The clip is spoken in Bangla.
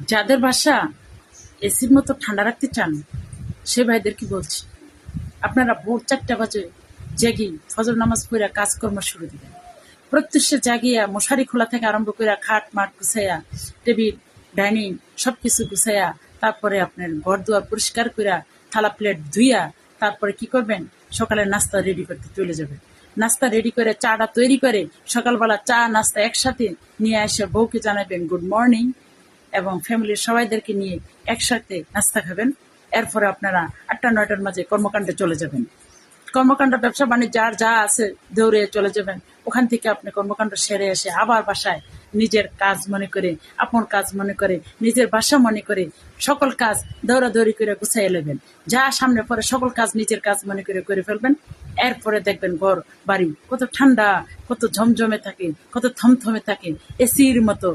যাদের বাসা এসির মতো ঠান্ডা রাখতে চান সে ভাইদেরকে বলছি, আপনারা ভোর 4টা বাজে জেগে ফজর নামাজ পড়ে কাজকর্ম শুরু দিবেন। প্রত্যুষে জাগিয়া মশারি খোলা থেকে আরম্ভ করে খাট মাঠ গুছাইয়া, টেবিল ডাইনিং সবকিছু গুছাইয়া, তারপরে আপনার ঘর দুয়ার পরিষ্কার কইরা থালা প্লেট ধুইয়া তারপরে কি করবেন, সকালে নাস্তা রেডি করতে চলে যাবেন। নাস্তা রেডি করে চাটা তৈরি করে সকালবেলা চা নাস্তা একসাথে নিয়ে এসে বউকে জানাবেন গুড মর্নিং, এবং ফ্যামিলির সবাইদেরকে নিয়ে একসাথে নাস্তা খাবেন। এরপরে আপনারা 8টা-9টার মাঝে কর্মকাণ্ডে চলে যাবেন। কর্মকাণ্ড ব্যবসা বাণিজ্য আর যা আছে দৌড়ে চলে যাবেন। ওখান থেকে আপনি কর্মকাণ্ড সেরে এসে আবার বাসায় নিজের কাজ মনে করে, আপন কাজ মনে করে, নিজের বাসা মনে করে সকল কাজ দৌড়াদৌড়ি করে গুছাই নেবেন। যা সামনে পরে সকল কাজ নিজের কাজ মনে করে ফেলবেন। এরপরে দেখবেন ঘর বাড়ি কত ঠান্ডা, কত ঝমঝমে থাকে, কত থমথমে থাকে, এসির মতো।